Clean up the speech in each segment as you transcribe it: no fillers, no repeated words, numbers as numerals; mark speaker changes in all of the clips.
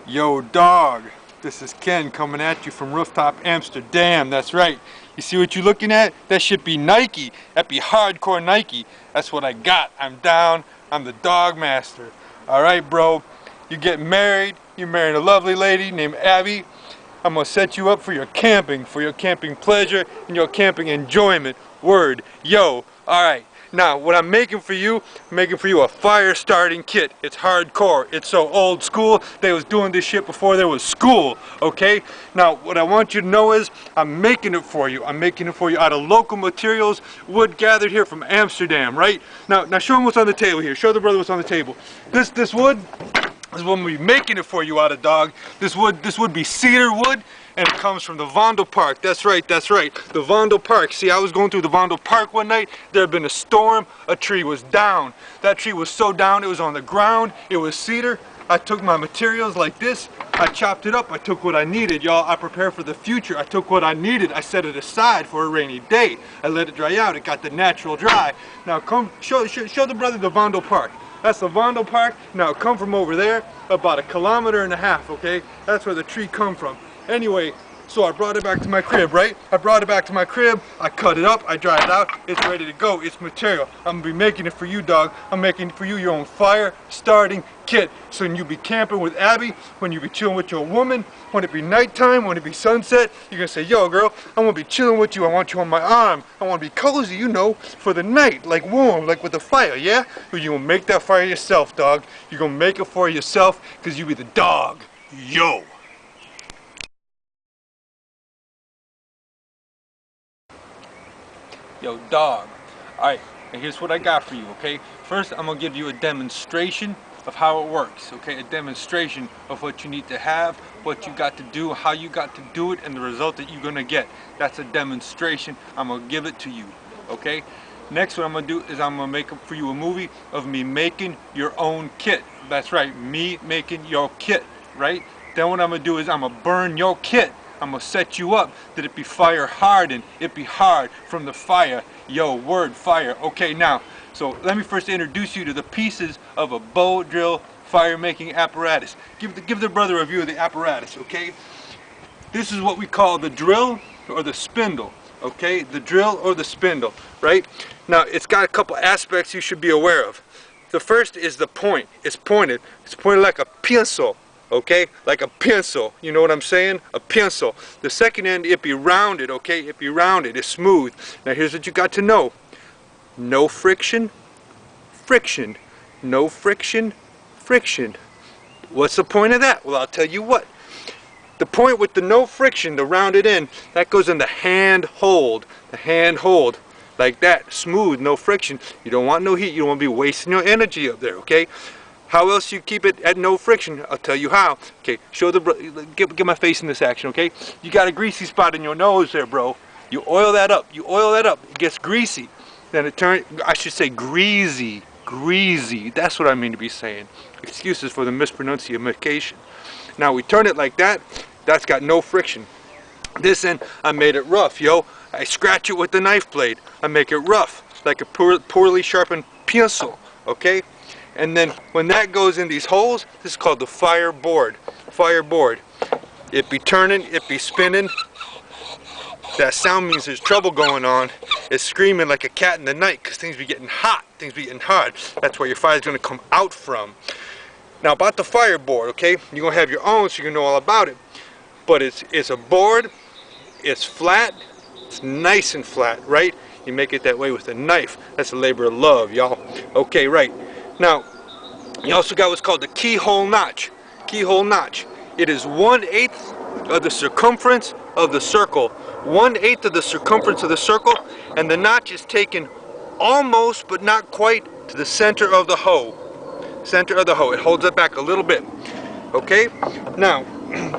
Speaker 1: Yo dog, this is Ken coming at you from Rooftop Amsterdam. That's right. You see what you're looking at? That should be Nike. That be hardcore Nike. That's what I got. I'm down. I'm the dog master. Alright bro, you get married. You're marrying a lovely lady named Abby. I'm gonna set you up for your camping pleasure and your camping enjoyment. Word. Yo. Alright. Now, what I'm making for you a fire starting kit. It's hardcore. It's so old school. They was doing this shit before there was school, okay? Now, what I want you to know is I'm making it for you. I'm making it for you out of local materials, wood gathered here from Amsterdam, right? Now show them what's on the table here. Show the brother what's on the table. This wood is what we'll be making it for you out of, dog. This would be cedar wood, and it comes from the Vondelpark. That's right, the Vondelpark. See, I was going through the Vondelpark one night. There had been a storm. A tree was down. That tree was so down, it was on the ground. It was cedar. I took my materials like this. I chopped it up. I took what I needed, y'all. I prepared for the future. I took what I needed. I set it aside for a rainy day. I let it dry out. It got the natural dry. Now come show the brother the Vondelpark. That's the Vondelpark. Now come from over there, about 1.5 kilometers, okay? That's where the tree come from. Anyway, so I brought it back to my crib, right? I brought it back to my crib, I cut it up, I dried it out, it's ready to go, it's material. I'm gonna be making it for you, dog. I'm making for you your own fire starting kit. So when you be camping with Abby, when you be chilling with your woman, when it be nighttime, when it be sunset, you're gonna say, yo girl, I wanna be chilling with you, I want you on my arm, I wanna be cozy, you know, for the night, like warm, like with the fire, yeah? But you gonna make that fire yourself, dog. You're gonna make it for yourself, cause you be the dog. Yo. Yo, dog. Alright, and here's what I got for you, okay? First, I'm gonna give you a demonstration of how it works, okay? A demonstration of what you need to have, what you got to do, how you got to do it, and the result that you're gonna get. That's a demonstration. I'm gonna give it to you, okay? Next, what I'm gonna do is I'm gonna make for you a movie of me making your own kit. That's right, me making your kit, right? Then what I'm gonna do is I'm gonna burn your kit. I'm gonna set you up that it be fire hardened. It be hard from the fire. Yo, word fire. Okay, now, so let me first introduce you to the pieces of a bow drill fire making apparatus. Give the brother a view of the apparatus, okay? This is what we call the drill or the spindle, okay? The drill or the spindle, right? Now, it's got a couple aspects you should be aware of. The first is the point. It's pointed like a pencil. Okay, like a pencil, you know what I'm saying? A pencil. The second end, it be rounded, okay? It be rounded, it's smooth. Now here's what you got to know. No friction, friction. No friction, friction. What's the point of that? Well, I'll tell you what. The point with the no friction, the rounded end, that goes in the hand hold. The hand hold. Like that, smooth, no friction. You don't want no heat, you don't want to be wasting your energy up there, okay? How else you keep it at no friction? I'll tell you how. Okay, get my face in this action, okay? You got a greasy spot in your nose there, bro. You oil that up. You oil that up. It gets greasy. Then it turns, I should say greasy. Greasy. That's what I mean to be saying. Excuses for the mispronunciation. Now we turn it like that. That's got no friction. This end, I made it rough, yo. I scratch it with the knife blade. I make it rough, like a poorly sharpened pencil, okay? And then when that goes in these holes, this is called the fireboard. Fireboard. It be turning, it be spinning. That sound means there's trouble going on. It's screaming like a cat in the night because things be getting hot, things be getting hard. That's where your fire's going to come out from. Now about the fireboard, okay? You're going to have your own so you know all about it. But it's a board, it's flat, it's nice and flat, right? You make it that way with a knife. That's a labor of love, y'all. Okay, right. Now, you also got what's called the keyhole notch. Keyhole notch. It is 1/8 of the circumference of the circle. 1/8 of the circumference of the circle, and the notch is taken almost, but not quite, to the center of the hoe. Center of the hoe. It holds it back a little bit. Okay? Now,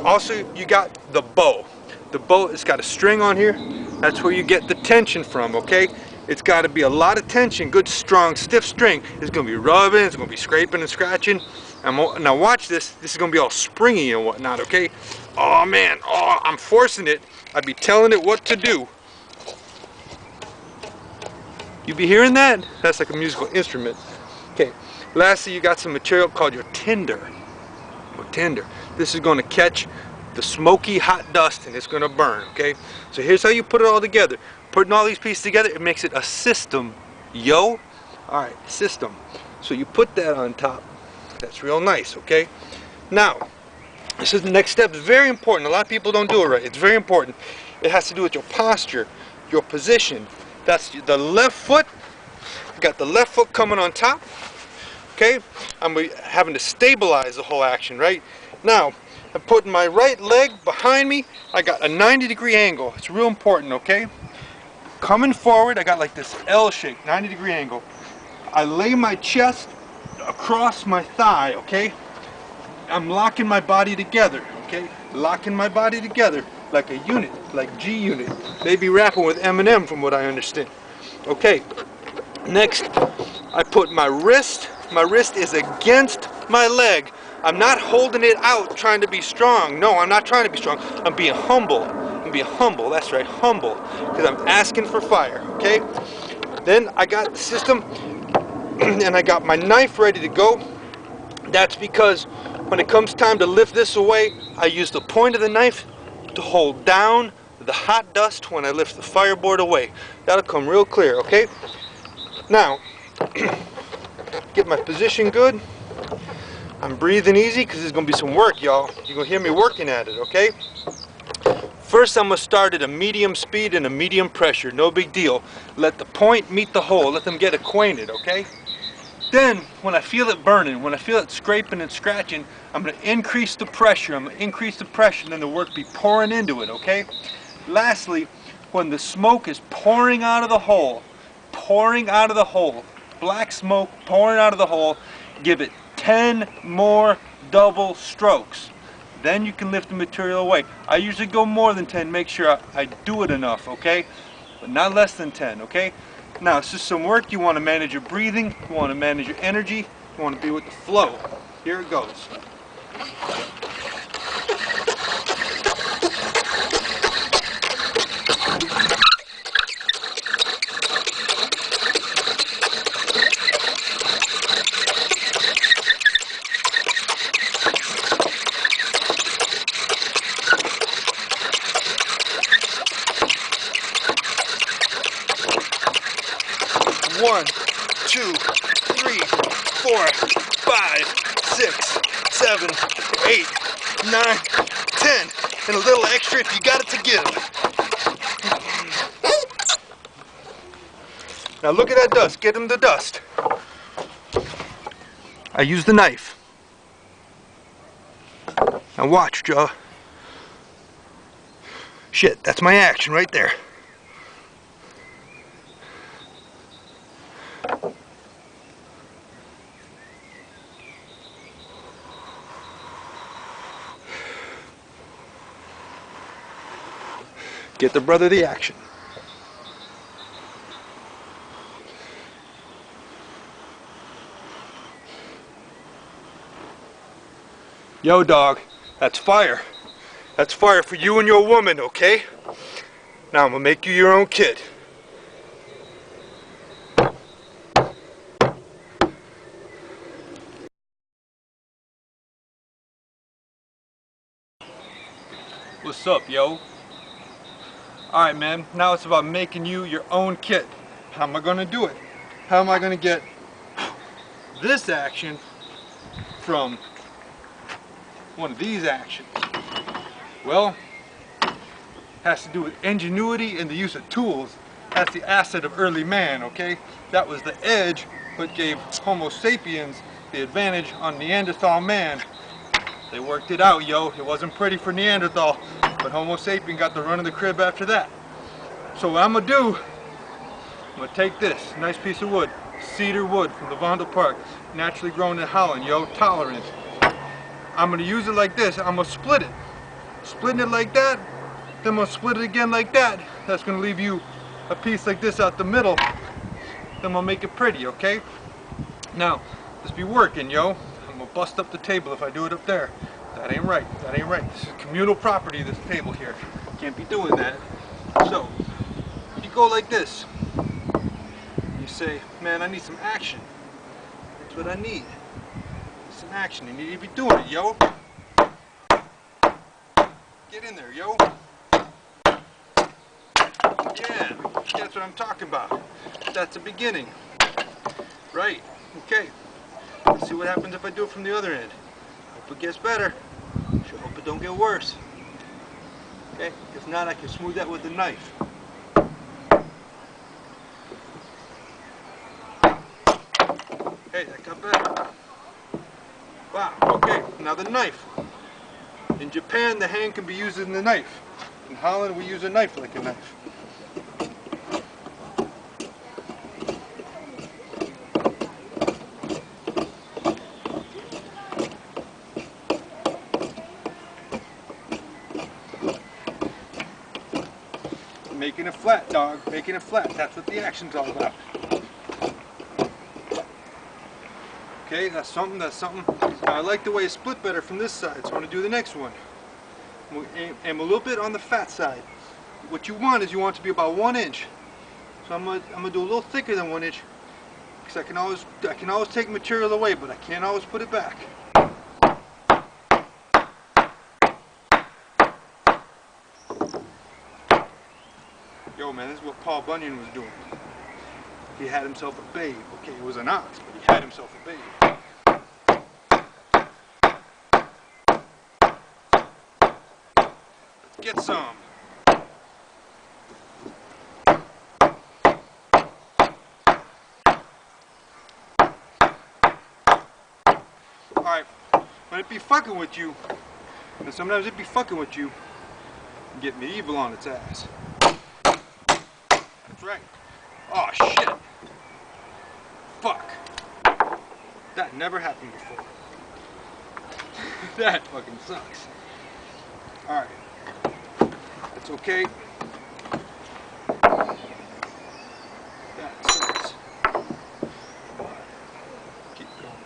Speaker 1: also you got the bow. The bow, it's got a string on here. That's where you get the tension from, okay? It's got to be a lot of tension, good, strong, stiff string. It's going to be rubbing, it's going to be scraping and scratching. Now watch this. This is going to be all springy and whatnot, okay? Oh, man. Oh, I'm forcing it. I'd be telling it what to do. You be hearing that? That's like a musical instrument. Okay. Lastly, you got some material called your tinder. or tinder. This is going to catch the smoky hot dust and it's going to burn, okay? So here's how you put it all together. Putting all these pieces together, it makes it a system, yo. Alright, system. So you put that on top. That's real nice, okay? Now, this is the next step. It's very important. A lot of people don't do it right. It's very important. It has to do with your posture, your position. That's the left foot. You got the left foot coming on top. Okay? I'm having to stabilize the whole action, right? Now, I'm putting my right leg behind me. I got a 90-degree angle. It's real important, okay? Coming forward, I got like this L shape, 90-degree angle. I lay my chest across my thigh, okay? I'm locking my body together, okay? Locking my body together like a unit, like G Unit. They be rapping with Eminem from what I understand. Okay, next I put my wrist is against my leg. I'm not holding it out trying to be strong. No, I'm not trying to be strong. I'm being humble. I'm being humble, that's right, humble. Because I'm asking for fire, okay? Then I got the system and I got my knife ready to go. That's because when it comes time to lift this away, I use the point of the knife to hold down the hot dust when I lift the fireboard away. That'll come real clear, okay? Now, get my position good. I'm breathing easy because there's going to be some work, y'all. You're going to hear me working at it, okay? First, I'm going to start at a medium speed and a medium pressure. No big deal. Let the point meet the hole. Let them get acquainted, okay? Then, when I feel it burning, when I feel it scraping and scratching, I'm going to increase the pressure. I'm going to increase the pressure and then the work be pouring into it, okay? Lastly, when the smoke is pouring out of the hole, black smoke pouring out of the hole, give it 10 more double strokes. Then you can lift the material away. I usually go more than 10, make sure I do it enough, okay? But not less than 10, okay? Now, it's just some work. You want to manage your breathing, you want to manage your energy, you want to be with the flow. Here it goes. One, two, three, 4, 5, 6, 7, 8, 9, 10, and a little extra if you got it to give. Now look at that dust. Get him the dust. I use the knife. Now watch, Joe. Shit, that's my action right there. Get the brother the action. Yo, dog, that's fire. That's fire for you and your woman, okay? Now I'm gonna make you your own kid. What's up, yo? Alright, man, now it's about making you your own kit. How am I going to do it? How am I going to get this action from one of these actions? Well, it has to do with ingenuity and the use of tools. That's the asset of early man, okay? That was the edge that gave Homo sapiens the advantage on Neanderthal man. They worked it out, yo. It wasn't pretty for Neanderthal, but Homo sapien got the run of the crib after that. So what I'm gonna do, I'm gonna take this nice piece of wood, cedar wood from the Vondel Park, naturally grown in Holland, yo, tolerant. I'm gonna use it like this. I'm gonna split it. Splitting it like that, then I'm gonna split it again like that. That's gonna leave you a piece like this out the middle. Then I'm gonna make it pretty, okay? Now, let's be working, yo. I'm gonna bust up the table if I do it up there. That ain't right. That ain't right. This is communal property, this table here. Can't be doing that. So, you go like this. You say, man, I need some action. That's what I need. Some action. You need to be doing it, yo. in there, yo. Yeah, that's what I'm talking about. That's the beginning. Right, okay. Let's see what happens if I do it from the other end. Hope it gets better. Sure hope it don't get worse. Okay, if not, I can smooth that with a knife. Hey, that got better. Wow, okay, now the knife. In Japan, the hand can be used in the knife. In Holland, we use a knife like a knife. Making it flat, dog. Making it flat. That's what the action's all about. Okay, that's something, that's something. Now, I like the way it split better from this side, so I want to do the next one. I'm a little bit on the fat side. What you want is you want it to be about 1 inch. So I'm gonna do a little thicker than 1 inch, because I can always take material away, but I can't always put it back. Yo, man, this is what Paul Bunyan was doing. He had himself a babe. Okay, it was an ox, but he had himself a babe. Let's get some. Alright, when it be fucking with you, and sometimes it be fucking with you, you get medieval on its ass. That's right. Oh shit. Fuck. That never happened before. That fucking sucks. Alright. It's okay. That sucks. Keep going.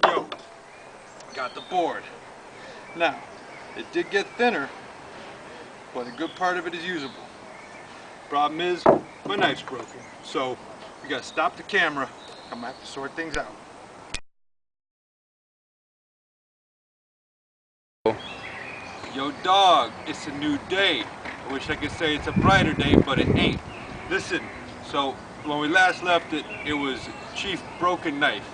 Speaker 1: Yo. Got the board. Now, it did get thinner, but a good part of it is usable. Problem is, my knife's broken. So, we gotta stop the camera. I'm gonna have to sort things out. Yo dog, it's a new day. I wish I could say it's a brighter day, but it ain't. Listen, so when we last left it, it was Chief Broken Knife.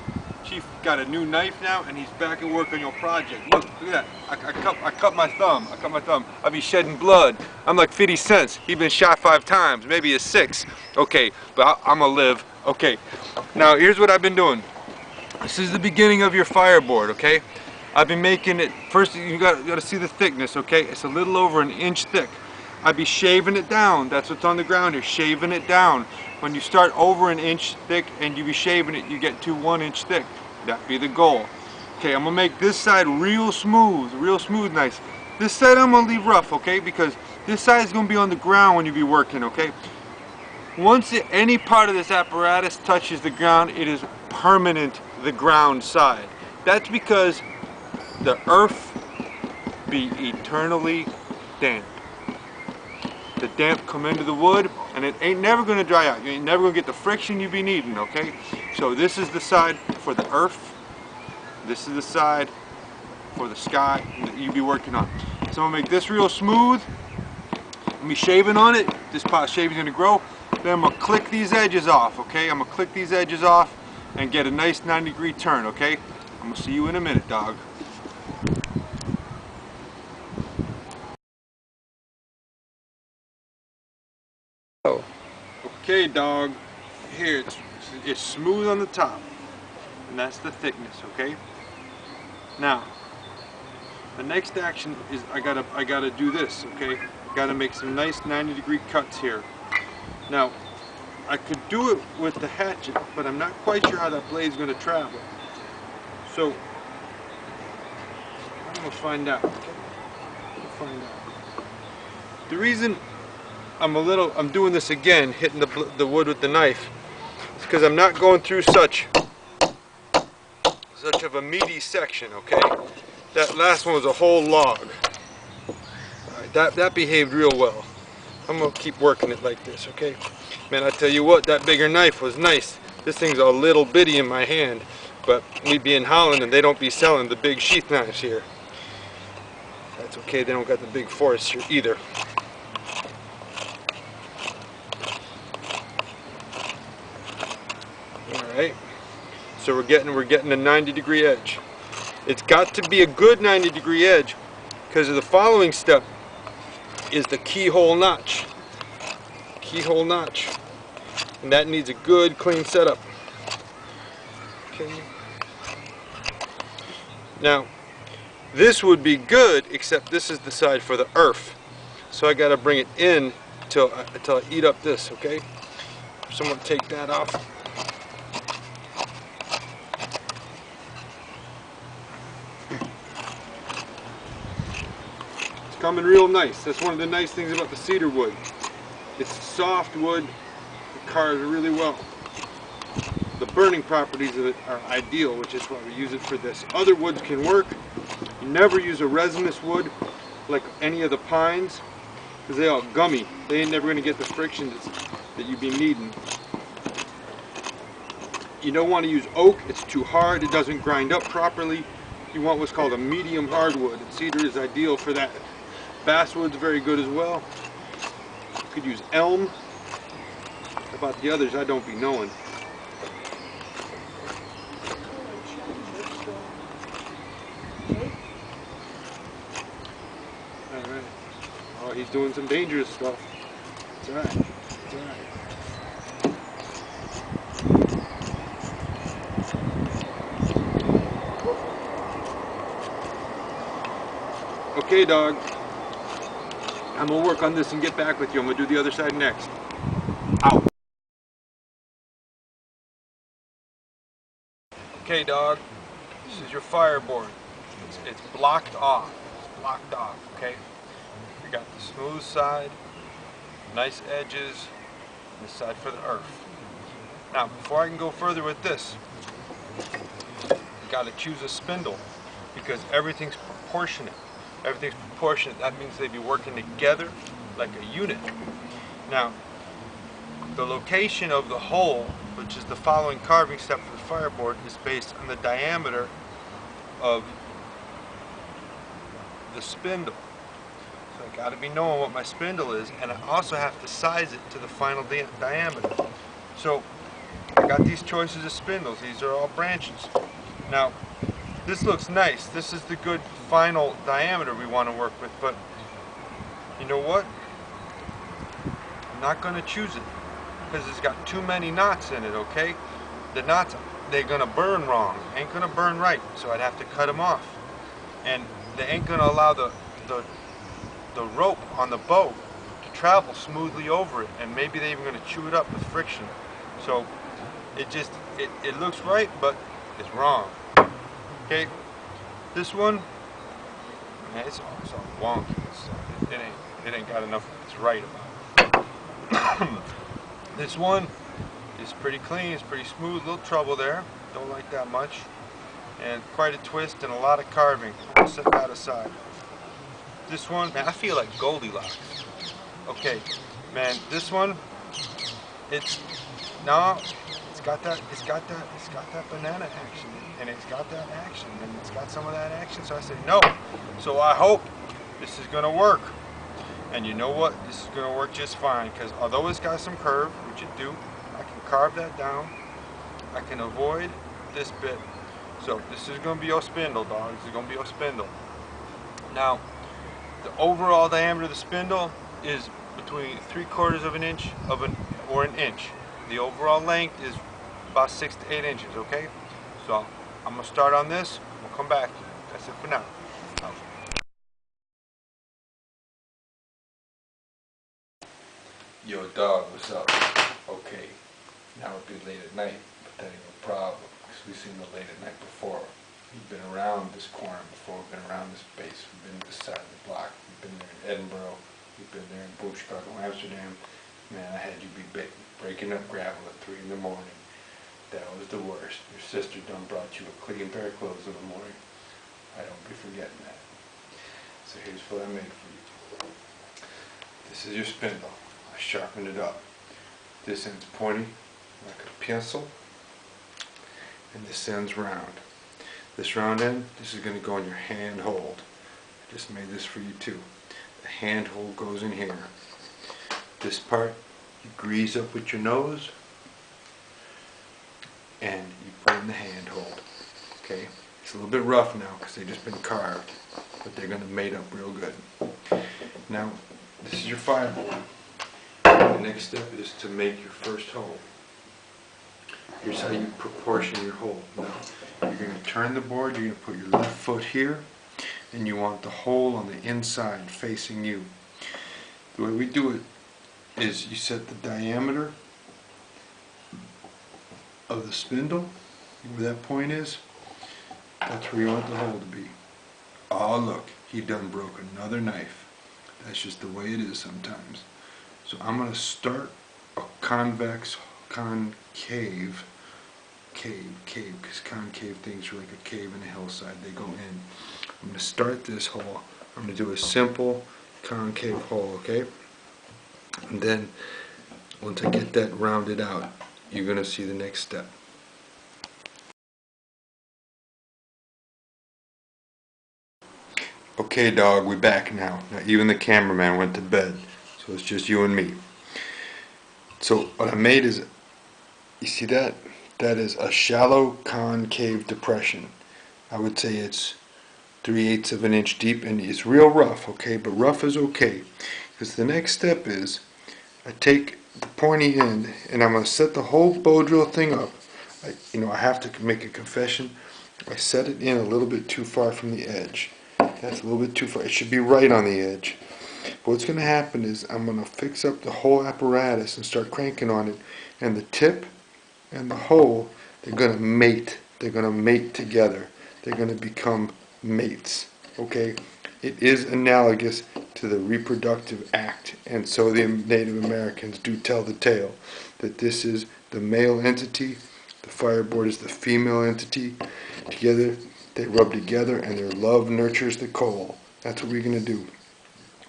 Speaker 1: Chief got a new knife now, and he's back at work on your project. Look at that. I cut my thumb. I be shedding blood. I'm like 50 cents. He been shot 5 times, maybe a 6. Okay, but I'm gonna live. Okay, now here's what I've been doing. This is the beginning of your fireboard, okay? I've been making it, first you gotta see the thickness, okay? It's a little over 1 inch thick. I'd be shaving it down. That's what's on the ground here, shaving it down. When you start over 1 inch thick and you be shaving it, you get to 1 inch thick. That'd be the goal. Okay, I'm gonna make this side real smooth nice. This side I'm gonna leave rough, okay? Because this side is gonna be on the ground when you be working, okay? Once any part of this apparatus touches the ground, it is permanent the ground side. That's because the earth be eternally damp. The damp come into the wood and it ain't never gonna dry out. You ain't never gonna get the friction you be needing, okay? So this is the side for the earth. This is the side for the sky that you be working on. So I'm gonna make this real smooth. I'm be shaving on it. This pot of shaving is gonna grow. Then I'm gonna click these edges off, okay? I'm gonna click these edges off and get a nice 90-degree turn, okay? I'm gonna see you in a minute, dog.
Speaker 2: Oh.
Speaker 1: Okay, dog. Here, it's smooth on the top, and that's the thickness, okay? Now, the next action is I gotta do this, okay? I gotta make some nice 90-degree cuts here. Now, I could do it with the hatchet, but I'm not quite sure how that blade's gonna travel. So, I'm gonna find out. Okay? We'll find out. The reason I'm doing this again, hitting the wood with the knife, is because I'm not going through such of a meaty section, okay? That last one was a whole log. Alright, that behaved real well. I'm gonna keep working it like this, okay? Man, I tell you what, that bigger knife was nice. This thing's a little bitty in my hand.
Speaker 3: But we be in Holland and they don't be selling the big sheath knives here. That's okay, they don't got the big forests here either. Alright, so we're getting a 90-degree edge. It's got to be a good 90-degree edge because of the following step is the keyhole notch. Keyhole notch. And that needs a good clean setup. Okay. Now, this would be good, except this is the side for the earth. So I gotta bring it in until I eat up this, okay? Someone take that off. It's coming real nice. That's one of the nice things about the cedar wood. It's soft wood, it carves really well. The burning properties of it are ideal, which is why we use it for this. Other woods can work. You never use a resinous wood like any of the pines because they all gummy. They ain't never going to get the friction that you be needing. You don't want to use oak. It's too hard. It doesn't grind up properly. You want what's called a medium hardwood, and cedar is ideal for that. Basswood's very good as well. You could use elm. About the others, I don't be knowing. Alright. Oh, he's doing some dangerous stuff. It's alright. It's alright. Okay, dog. I'm gonna work on this and get back with you. I'm gonna do the other side next. Out. Okay, dog. This is your fireboard. It's blocked off. It's blocked off, okay? We got the smooth side, nice edges, and this side for the earth. Now, before I can go further with this, you gotta choose a spindle because everything's proportionate. Everything's proportionate. That means they be working together like a unit. Now, the location of the hole, which is the following carving step for the fireboard, is based on the diameter of the spindle. So I got to be knowing what my spindle is, and I also have to size it to the final diameter. So I got these choices of spindles. These are all branches. Now, this looks nice. This is the good final diameter we want to work with, but you know what? I'm not going to choose it because it's got too many knots in it, okay? The knots, they're going to burn wrong. Ain't going to burn right, so I'd have to cut them off. And they ain't going to allow the rope on the bow to travel smoothly over it, and maybe they're even going to chew it up with friction. So it looks right, but it's wrong. Okay, this one, man, it's all wonky. It ain't got enough of what's right about it. This one is pretty clean, it's pretty smooth, little trouble there, don't like that much. And quite a twist and a lot of carving. I'll set that aside. This one, man, I feel like Goldilocks. Okay, man, this one, it's got that banana action, and it's got that action, and it's got some of that action. So I said no. So I hope this is gonna work. And you know what? This is gonna work just fine because although it's got some curve, which it do, I can carve that down. I can avoid this bit. So this is gonna be your spindle, dog. This is gonna be your spindle. Now, the overall diameter of the spindle is between 3/4 of an inch or an inch. The overall length is about 6 to 8 inches, okay? So I'm gonna start on this, we'll come back. That's it for now. Out.
Speaker 2: Yo, dog, what's up? Okay, now it'd be late at night, but that ain't no problem, because we've seen the late at night before. We've been around this corner before, we've been around this base, we've been to this side of the block, we've been there in Edinburgh, we've been there in Boomschicago, Amsterdam. Man, I had you be breaking up gravel at 3 in the morning. That was the worst. Your sister done brought you a clean pair of clothes in the morning. I don't be forgetting that. So here's what I made for you. This is your spindle. I sharpened it up. This end's pointy like a pencil. and this ends round. This round end, this is going to go in your hand hold. I just made this for you too. The hand hold goes in here. This part you grease up with your nose and you put in the hand hold. Okay? It's a little bit rough now because they've just been carved, but they're going to mate up real good. Now, this is your fireboard. The next step is to make your first hole. Here's how you proportion your hole. Now, you're going to turn the board, you're going to put your left foot here, and you want the hole on the inside facing you. The way we do it is you set the diameter of the spindle, where that point is, that's where you want the hole to be. Oh look, he done broke another knife. That's just the way it is sometimes. So I'm going to start a concave, because concave things are like a cave in a hillside, they go in. I'm going to start this hole, I'm going to do a simple concave hole, okay? And then, once I get that rounded out, you're going to see the next step. Okay dog, we're back now. Now even the cameraman went to bed, so it's just you and me. So what I made is, you see that? That is a shallow concave depression. I would say it's 3/8 of an inch deep, and it's real rough, okay? But rough is okay, because the next step is I take the pointy end and I'm going to set the whole bow drill thing up. I have to make a confession. I set it in a little bit too far from the edge. That's a little bit too far. It should be right on the edge. But what's going to happen is I'm going to fix up the whole apparatus and start cranking on it, and the tip and the hole, they're going to mate. They're going to mate together. They're going to become mates. Okay? It is analogous to the reproductive act, and so the Native Americans do tell the tale that this is the male entity, the fireboard is the female entity. Together they rub together and their love nurtures the coal. That's what we're going to do.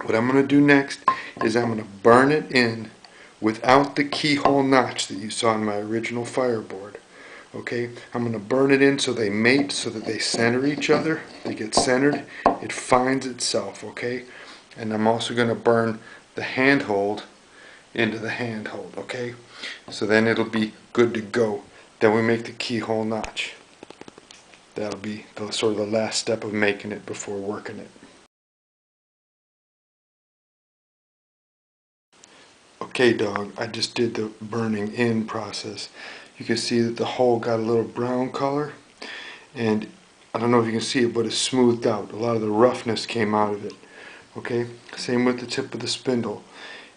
Speaker 2: What I'm going to do next is I'm going to burn it in without the keyhole notch that you saw in my original fireboard. Okay, I'm going to burn it in so they mate, so that they center each other. They get centered, it finds itself, okay? And I'm also going to burn the handhold into the handhold, okay? So then it'll be good to go. Then we make the keyhole notch. That'll be sort of the last step of making it before working it. Okay dog, I just did the burning in process. You can see that the hole got a little brown color, and I don't know if you can see it, but it's smoothed out. A lot of the roughness came out of it. Okay, same with the tip of the spindle.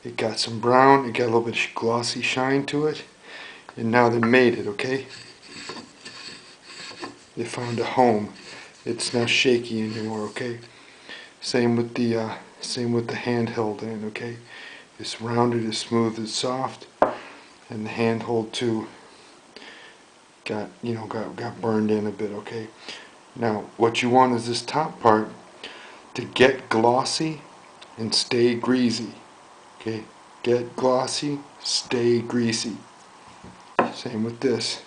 Speaker 2: It got some brown, it got a little bit of glossy shine to it, and now they made it, okay? They found a home. It's not shaky anymore, okay? Same with the handheld end, okay? It's rounded, it's smooth, it's soft, and the handhold too got burned in a bit, okay? Now what you want is this top part to get glossy and stay greasy. Okay? Get glossy, stay greasy. Same with this.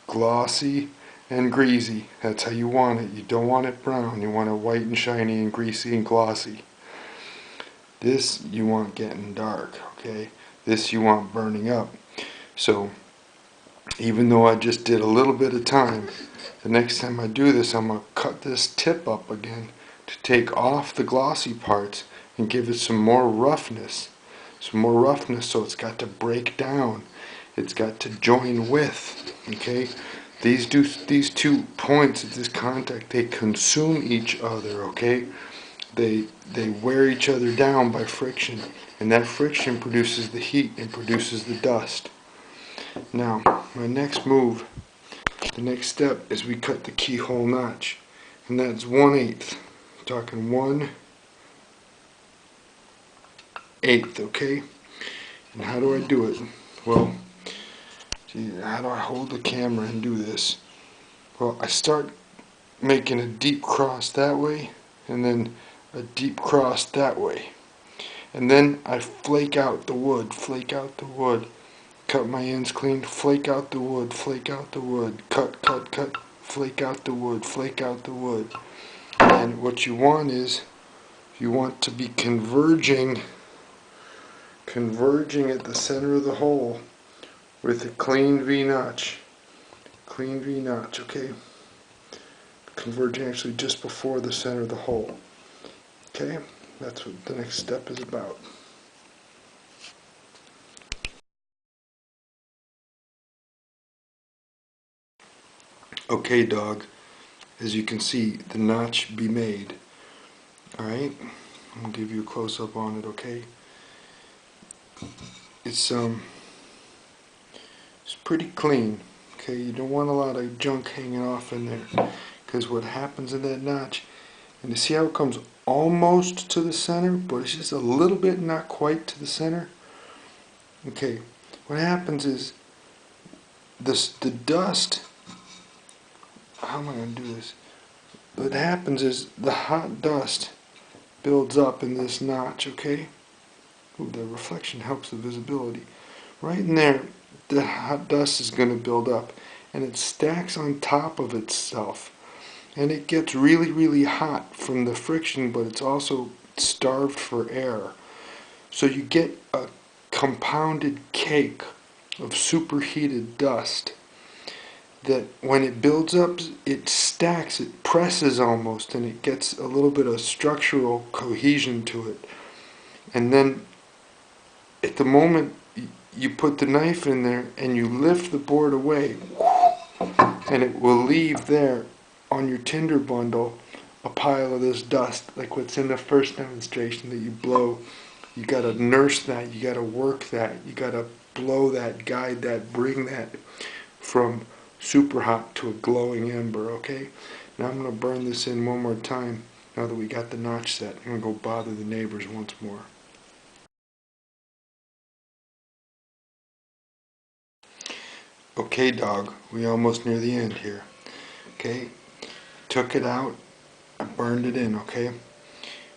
Speaker 2: Glossy and greasy. That's how you want it. You don't want it brown. You want it white and shiny and greasy and glossy. This you want getting dark, okay? This you want burning up. So even though I just did a little bit of time, the next time I do this, I'm going to cut this tip up again to take off the glossy parts and give it some more roughness. Some more roughness, so it's got to break down. It's got to join with, okay? These two points at this contact, they consume each other, okay? They wear each other down by friction, and that friction produces the heat and produces the dust. Now, my next move, the next step is we cut the keyhole notch, and that's 1/8. I'm talking 1/8, okay? And how do I do it? Well, gee, how do I hold the camera and do this? Well, I start making a deep cross that way, and then a deep cross that way. And then I flake out the wood,
Speaker 4: cut my ends clean, flake out the wood, flake out the wood, cut, cut, cut, flake out the wood, flake out the wood. And what you want is, you want to be converging at the center of the hole with a clean V-notch. Clean V-notch, okay? Converging actually just before the center of the hole. Okay? That's what the next step is about. Okay, dog. As you can see, the notch be made. Alright? I'm gonna give you a close-up on it, okay? It's pretty clean. Okay, you don't want a lot of junk hanging off in there, because what happens in that notch, and you see how it comes almost to the center, but it's just a little bit not quite to the center. Okay, what happens is the dust, how am I going to do this? What happens is the hot dust builds up in this notch, okay? Ooh, the reflection helps the visibility. Right in there, the hot dust is going to build up, and it stacks on top of itself. And it gets really, really hot from the friction, but it's also starved for air. So you get a compounded cake of superheated dust that when it builds up, it stacks, it presses almost, and it gets a little bit of structural cohesion to it. And then at the moment you put the knife in there and you lift the board away, and it will leave there on your tinder bundle a pile of this dust, like what's in the first demonstration that you blow. You gotta nurse that, you gotta work that, you gotta blow that, guide that, bring that from super hot to a glowing ember, okay? Now I'm gonna burn this in one more time now that we got the notch set. I'm gonna go bother the neighbors once more. Okay, dog, we almost near the end here. Okay, took it out, I burned it in, okay?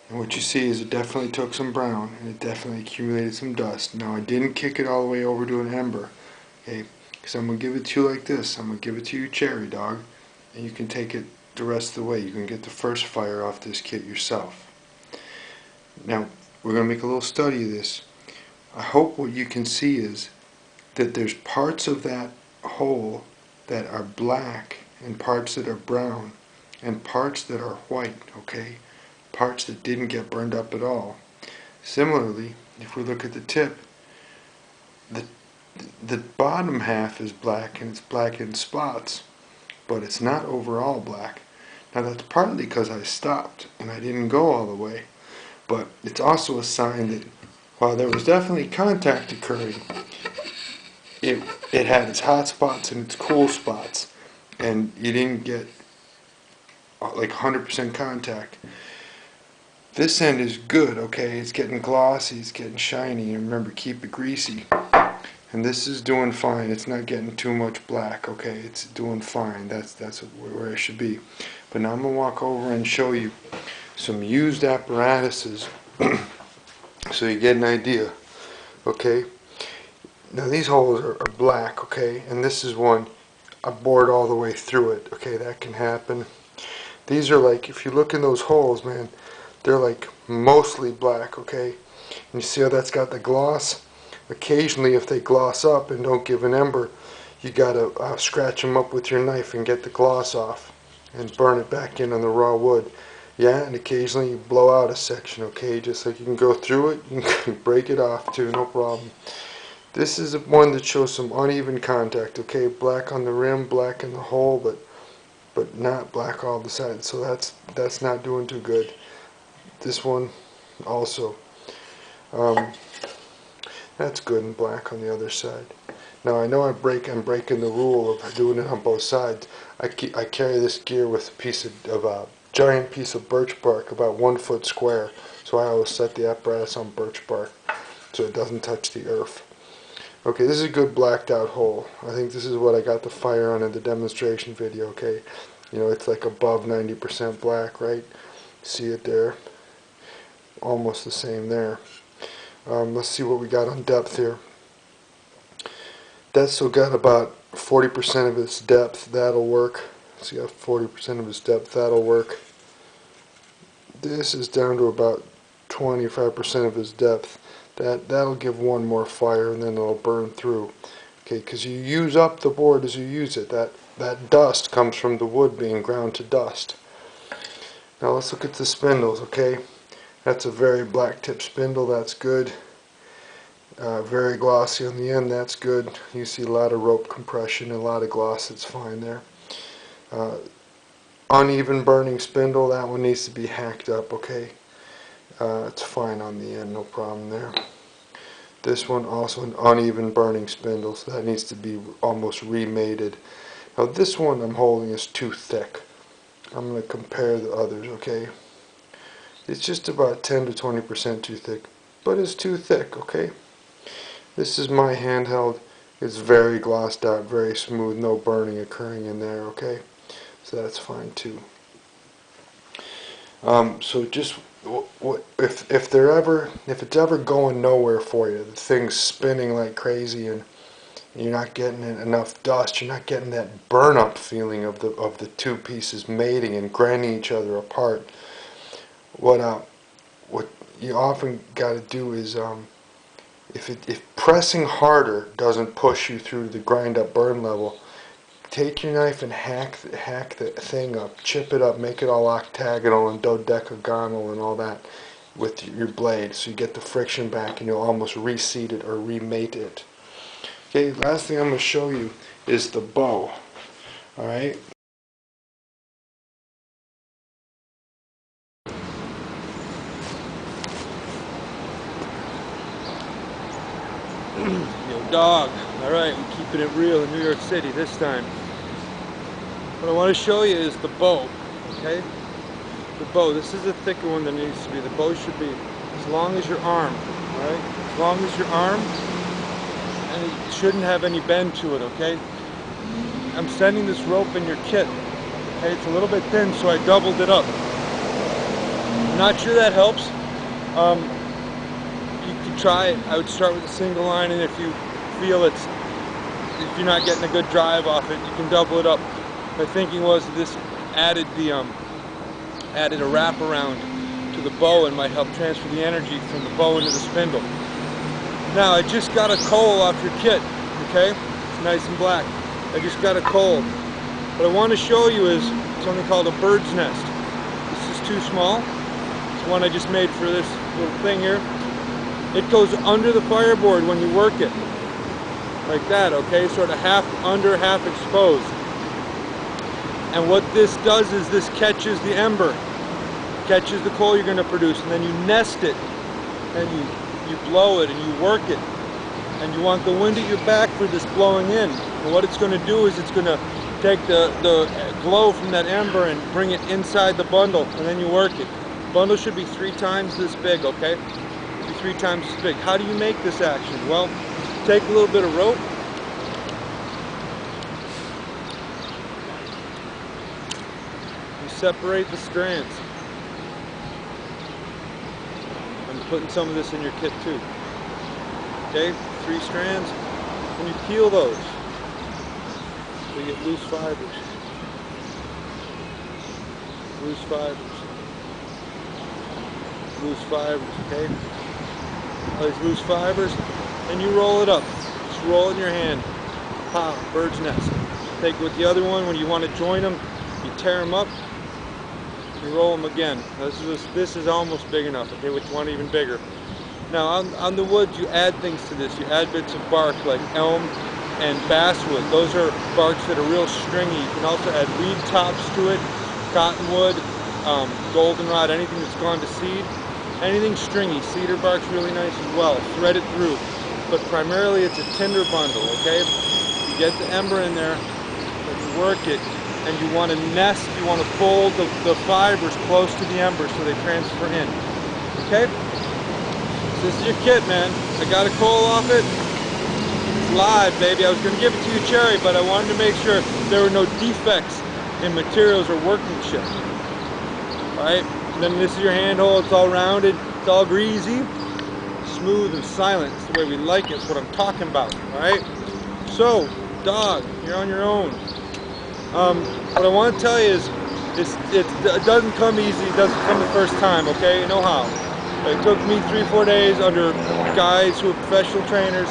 Speaker 4: And what you see is it definitely took some brown, and it definitely accumulated some dust. Now I didn't kick it all the way over to an ember, okay? Because I'm going to give it to you like this. I'm going to give it to you cherry, dog, and you can take it the rest of the way. You can get the first fire off this kit yourself. Now, we're going to make a little study of this. I hope what you can see is that there's parts of that hole that are black and parts that are brown and parts that are white, okay? Parts that didn't get burned up at all. Similarly, if we look at the tip, the bottom half is black and it's black in spots, but it's not overall black. Now that's partly because I stopped and I didn't go all the way, but it's also a sign that while there was definitely contact occurring, it had its hot spots and its cool spots, and you didn't get like 100% contact. This end is good, okay? It's getting glossy, it's getting shiny, and remember, keep it greasy. And this is doing fine. It's not getting too much black, okay? It's doing fine. That's where it should be. But now I'm going to walk over and show you some used apparatuses so you get an idea, okay? Now these holes are black, okay? And this is one I bored all the way through it, okay? That can happen. These are like, if you look in those holes, man, they're like mostly black, okay? And you see how that's got the gloss? Occasionally, if they gloss up and don't give an ember, you gotta scratch them up with your knife and get the gloss off and burn it back in on the raw wood. Yeah, and occasionally you blow out a section, okay? Just like you can go through it, you can break it off too, no problem. This is one that shows some uneven contact, okay? Black on the rim, black in the hole, but not black all the sides, so that's not doing too good. This one also. That's good and black on the other side. Now I know I'm breaking the rule of doing it on both sides. I carry this gear with a piece of a giant piece of birch bark, about 1 foot square. So I always set the apparatus on birch bark so it doesn't touch the earth. Okay, this is a good blacked out hole. I think this is what I got the fire on in the demonstration video, okay? You know, it's like above 90% black, right? See it there? Almost the same there. Let's see what we got on depth here. That's still got about 40% of its depth. That'll work. It's got 40% of its depth. That'll work. This is down to about 25% of its depth. That'll give one more fire, and then it'll burn through. Okay, because you use up the board as you use it. That dust comes from the wood being ground to dust. Now let's look at the spindles. Okay, that's a very black tip spindle. That's good. Very glossy on the end. That's good. You see a lot of rope compression, a lot of gloss. It's fine there. Uneven burning spindle. That one needs to be hacked up. Okay, it's fine on the end. No problem there. This one also an uneven burning spindle, so that needs to be almost remated. Now this one I'm holding is too thick. I'm going to compare the others, okay? It's just about 10 to 20% too thick, but it's too thick, okay? This is my handheld. It's very glossed out, very smooth, no burning occurring in there, okay? So that's fine too. So just if it's ever going nowhere for you, the thing's spinning like crazy and you're not getting enough dust, you're not getting that burn up feeling of the two pieces mating and grinding each other apart. What you often got to do is if pressing harder doesn't push you through the grind up burn level, take your knife and hack the thing up, chip it up, make it all octagonal and dodecagonal and all that with your blade, so you get the friction back and you'll almost reseat it or remate it. Okay, last thing I'm going to show you is the bow. Alright?
Speaker 1: Yo, dog. Alright, I'm keeping it real in New York City this time. What I want to show you is the bow. Okay? The bow. This is a thicker one than it needs to be. The bow should be as long as your arm. Alright? As long as your arm. And it shouldn't have any bend to it, okay? I'm sending this rope in your kit. Okay, it's a little bit thin, so I doubled it up. I'm not sure that helps. You could try it. I would start with a single line, and if you feel if you're not getting a good drive off it, you can double it up. My thinking was this added a wraparound to the bow and might help transfer the energy from the bow into the spindle. Now, I just got a coal off your kit, okay? It's nice and black. I just got a coal. What I want to show you is something called a bird's nest. This is too small. It's one I just made for this little thing here. It goes under the fireboard when you work it. Like that, okay? Sort of half under, half exposed. And what this does is this catches the ember, catches the coal you're going to produce, and then you nest it, and you blow it and you work it, and you want the wind at your back for this blowing in. And what it's going to do is it's going to take the glow from that ember and bring it inside the bundle, and then you work it. The bundle should be 3 times this big, okay? Should be 3 times this big. How do you make this action? Well, take a little bit of rope, you separate the strands. I'm putting some of this in your kit too. Okay, 3 strands, and you peel those so you get loose fibers. Loose fibers. Loose fibers, okay? All these loose fibers, and you roll it up. Just roll it in your hand. Pop, bird's nest. Take it with the other one. When you want to join them, you tear them up. You roll them again. This is almost big enough, okay, with one even bigger. Now on the wood, you add things to this. You add bits of bark like elm and basswood. Those are barks that are real stringy. You can also add reed tops to it, cottonwood, goldenrod, anything that's gone to seed. Anything stringy. Cedar bark's really nice as well. Thread it through. But primarily it's a tinder bundle, okay? You get the ember in there, and you work it. And you want to nest, you want to fold the fibers close to the ember so they transfer in. Okay? So this is your kit, man. I got a coal off it. It's live, baby. I was going to give it to you cherry, but I wanted to make sure there were no defects in materials or workmanship. Alright? Then this is your handhold. It's all rounded. It's all greasy. Smooth and silent. It's the way we like it. It's what I'm talking about. Alright? So, dog, you're on your own. What I want to tell you is, it doesn't come easy. It doesn't come the first time. Okay, you know how. It took me 3-4 days under guys who are professional trainers.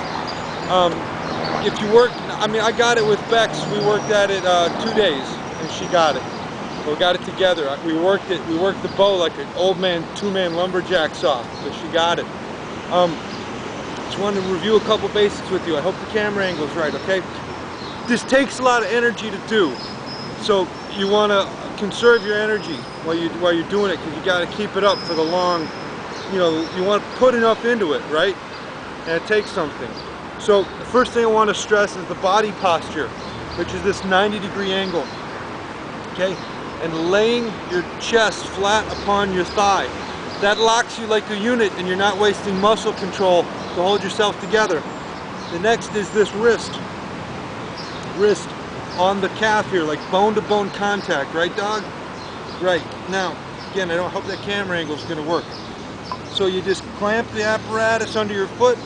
Speaker 1: If you work, I mean, I got it with Bex. We worked at it 2 days, and she got it. We got it together. We worked it. We worked the bow like an old man, 2-man lumberjack saw, but she got it. Just wanted to review a couple basics with you. I hope the camera angle's right. Okay. This takes a lot of energy to do, so you want to conserve your energy while you're doing it, because you got to keep it up for the long. You know, you want to put enough into it, right? And it takes something. So the first thing I want to stress is the body posture, which is this 90-degree angle. Okay, and laying your chest flat upon your thigh. That locks you like a unit, and you're not wasting muscle control to hold yourself together. The next is this wrist on the calf here, like bone-to-bone contact, right, dog? Right. Now, again, I don't hope that camera angle is going to work. So you just clamp the apparatus under your foot,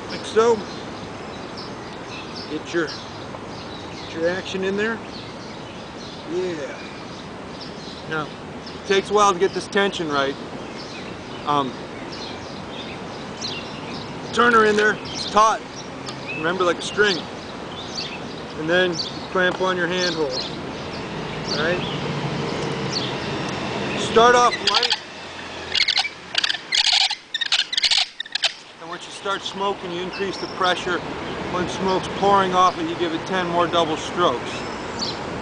Speaker 1: like so. Get your action in there. Yeah. Now, it takes a while to get this tension right. Turn her in there. It's taut. Remember, like a string. And then you clamp on your handhold. All right. Start off light. And once you start smoking, you increase the pressure. When smoke's pouring off it, you give it 10 more double strokes.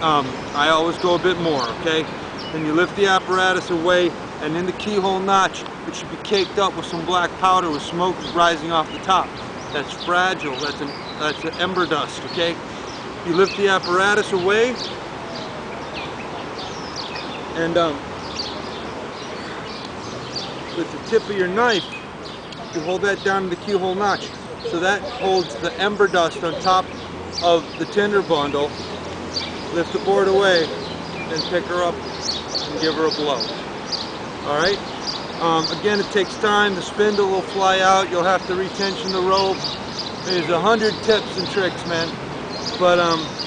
Speaker 1: I always go a bit more, okay? Then you lift the apparatus away, and in the keyhole notch, it should be caked up with some black powder with smoke rising off the top. That's fragile, that's an ember dust, okay? You lift the apparatus away, and with the tip of your knife, you hold that down in the keyhole notch. So that holds the ember dust on top of the tinder bundle. Lift the board away, then pick her up and give her a blow. Alright? Again, it takes time. The spindle will fly out. You'll have to retension the rope. There's 100 tips and tricks, man. But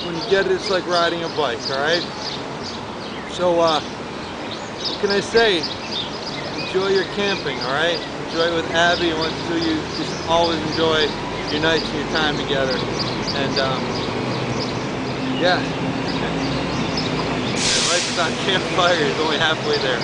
Speaker 1: when you get it, it's like riding a bike, alright? So, what can I say? Enjoy your camping, alright? Enjoy it with Abby, and until you just always enjoy your nights and your time together. And, yeah. Life without campfire is only halfway there.